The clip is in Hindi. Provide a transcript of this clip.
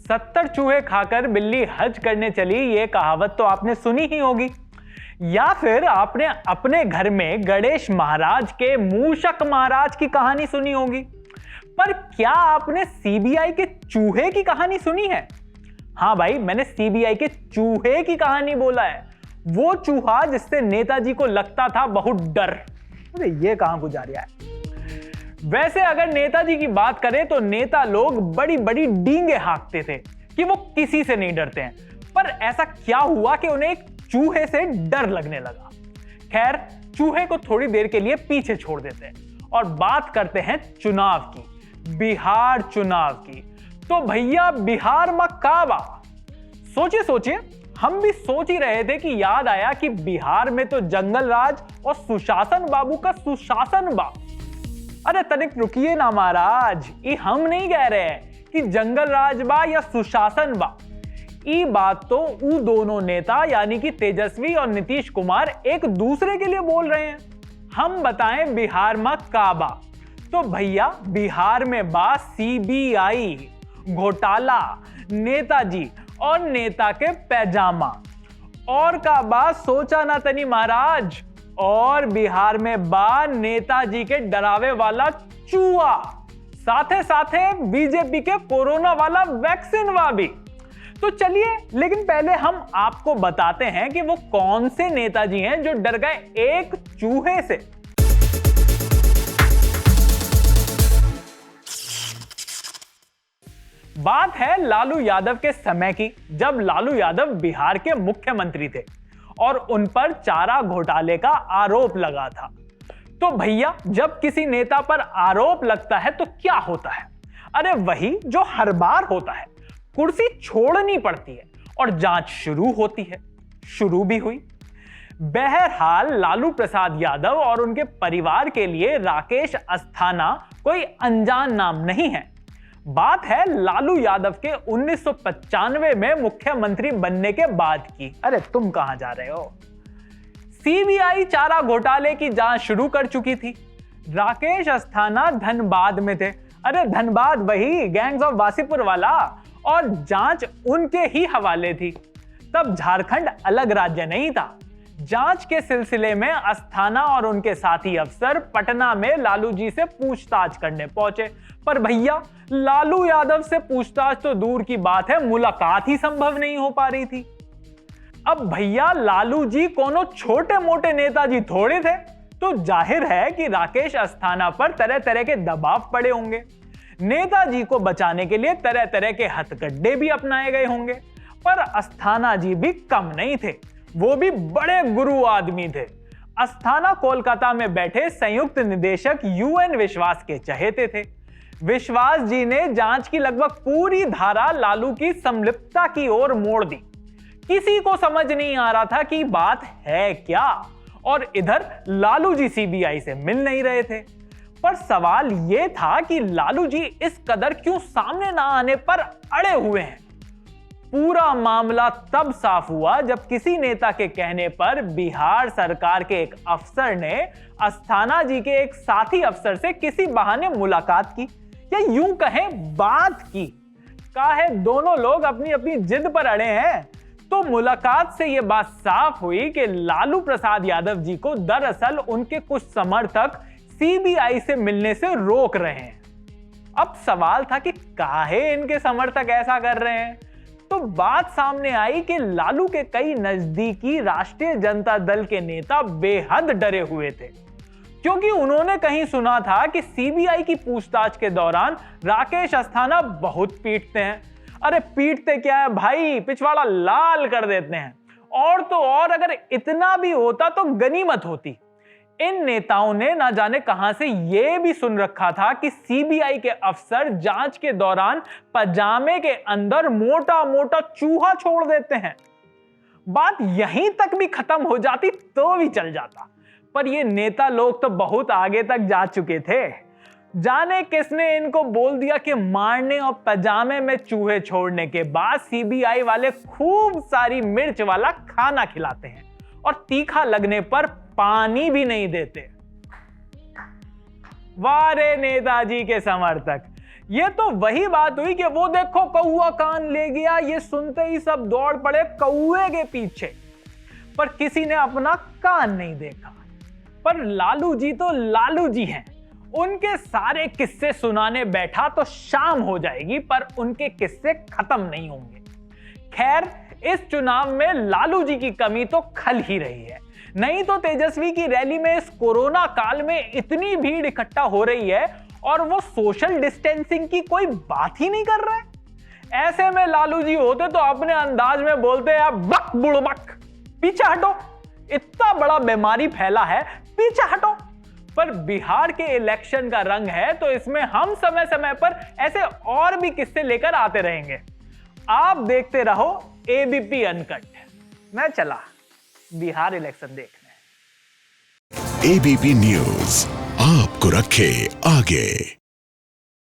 70 चूहे खाकर बिल्ली हज करने चली, ये कहावत तो आपने सुनी ही होगी। या फिर आपने अपने घर में गणेश महाराज के मूषक महाराज की कहानी सुनी होगी। पर क्या आपने सीबीआई के चूहे की कहानी सुनी है? हाँ भाई, मैंने सीबीआई के चूहे की कहानी बोला है। वो चूहा जिससे नेताजी को लगता था बहुत डर। अरे ये कहां गुजारिया है। वैसे अगर नेताजी की बात करें तो नेता लोग बड़ी बड़ी डींगे हाँकते थे कि वो किसी से नहीं डरते हैं। पर ऐसा क्या हुआ कि उन्हें एक चूहे से डर लगने लगा। खैर, चूहे को थोड़ी देर के लिए पीछे छोड़ देते हैं और बात करते हैं चुनाव की, बिहार चुनाव की। तो भैया बिहार में काबा। सोचिए सोचिए, हम भी सोच ही रहे थे कि याद आया कि बिहार में तो जंगल राज और सुशासन बाबू का सुशासन बा। अरे तनिक रुकिए ना महाराज, ये हम नहीं कह रहे हैं कि जंगल राज बा या सुशासन बा। ये बात तो वो दोनों नेता यानी कि तेजस्वी और नीतीश कुमार एक दूसरे के लिए बोल रहे हैं। हम बताएं बिहार में काबा। तो भैया बिहार में बा सीबीआई, घोटाला, नेताजी और नेता के पैजामा। और का बा सोचा ना तनी महाराज। और बिहार में बा नेताजी के डरावे वाला चूहा, साथे साथे बीजेपी के कोरोना वाला वैक्सीन वा भी। तो चलिए, लेकिन पहले हम आपको बताते हैं कि वो कौन से नेताजी हैं जो डर गए एक चूहे से। बात है लालू यादव के समय की, जब लालू यादव बिहार के मुख्यमंत्री थे और उन पर चारा घोटाले का आरोप लगा था। तो भैया जब किसी नेता पर आरोप लगता है तो क्या होता है? अरे वही जो हर बार होता है, कुर्सी छोड़नी पड़ती है और जांच शुरू होती है। शुरू भी हुई। बहरहाल लालू प्रसाद यादव और उनके परिवार के लिए राकेश अस्थाना कोई अनजान नाम नहीं है। बात है लालू यादव के 1995 में मुख्यमंत्री बनने के बाद की। अरे तुम कहां जा रहे हो? सीबीआई चारा घोटाले की जांच शुरू कर चुकी थी। राकेश अस्थाना धनबाद में थे। अरे धनबाद वही गैंग्स ऑफ वासीपुर वाला, और जांच उनके ही हवाले थी। तब झारखंड अलग राज्य नहीं था। जांच के सिलसिले में अस्थाना और उनके साथी अफसर पटना में लालू जी से पूछताछ करने पहुंचे। पर भैया लालू यादव से पूछताछ तो दूर की बात है, मुलाकात ही संभव नहीं हो पा रही थी। अब भैया लालू जी कोनो छोटे मोटे नेताजी थोड़े थे, तो जाहिर है कि राकेश अस्थाना पर तरह तरह के दबाव पड़े होंगे। नेताजी को बचाने के लिए तरह तरह के हथकंडे भी अपनाए गए होंगे। पर अस्थाना जी भी कम नहीं थे, वो भी बड़े गुरु आदमी थे। अस्थाना कोलकाता में बैठे संयुक्त निदेशक यूएन विश्वास के चहेते थे। विश्वास जी ने जांच की लगभग पूरी धारा लालू की संलिप्तता की ओर मोड़ दी। किसी को समझ नहीं आ रहा था कि बात है क्या, और इधर लालू जी सीबीआई से मिल नहीं रहे थे। पर सवाल यह था कि लालू जी इस कदर क्यों सामने ना आने पर अड़े हुए हैं। पूरा मामला तब साफ हुआ जब किसी नेता के कहने पर बिहार सरकार के एक अफसर ने अस्थाना जी के एक साथी अफसर से किसी बहाने मुलाकात की, या यूं कहें बात की। काहे दोनों लोग अपनी अपनी जिद पर अड़े हैं। तो मुलाकात से यह बात साफ हुई कि लालू प्रसाद यादव जी को दरअसल उनके कुछ समर्थक सीबीआई से मिलने से रोक रहे हैं। अब सवाल था कि काहे इनके समर्थक ऐसा कर रहे हैं। तो बात सामने आई कि लालू के कई नजदीकी राष्ट्रीय जनता दल के नेता बेहद डरे हुए थे, क्योंकि उन्होंने कहीं सुना था कि सीबीआई की पूछताछ के दौरान राकेश अस्थाना बहुत पीटते हैं। अरे पीटते क्या है भाई, पिछवाड़ा लाल कर देते हैं। और तो और अगर इतना भी होता तो गनीमत होती। इन नेताओं ने ना जाने कहां से यह भी सुन रखा था कि सीबीआई के अफसर जांच के दौरान पजामे के अंदर मोटा मोटा चूहा छोड़ देते हैं। बात यहीं तक भी खत्म हो जाती तो भी चल जाता, पर ये नेता लोग तो बहुत आगे तक जा चुके थे। जाने किसने इनको बोल दिया कि मारने और पजामे में चूहे छोड़ने के बाद सीबीआई वाले खूब सारी मिर्च वाला खाना खिलाते हैं और तीखा लगने पर पानी भी नहीं देते। वारे नेताजी के समर्थक, ये तो वही बात हुई कि वो देखो कौआ कान ले गया, ये सुनते ही सब दौड़ पड़े कौए के पीछे, पर किसी ने अपना कान नहीं देखा। पर लालू जी तो लालू जी हैं, उनके सारे किस्से सुनाने बैठा तो शाम हो जाएगी, पर उनके किस्से खत्म नहीं होंगे। खैर, इस चुनाव में लालू जी की कमी तो खल ही रही है, नहीं तो तेजस्वी की रैली में इस कोरोना काल में इतनी भीड़ इकट्ठा हो रही है और वो सोशल डिस्टेंसिंग की कोई बात ही नहीं कर रहे। ऐसे में लालू जी होते तो अपने अंदाज में बोलते हैं, बक बुड़बक, पीछे हटो, इतना बड़ा बीमारी फैला है, पीछे हटो। पर बिहार के इलेक्शन का रंग है, तो इसमें हम समय समय पर ऐसे और भी किस्से लेकर आते रहेंगे। आप देखते रहो एबीपी अनकट। मैं चला बिहार इलेक्शन देखने। एबीपी न्यूज आपको रखे आगे।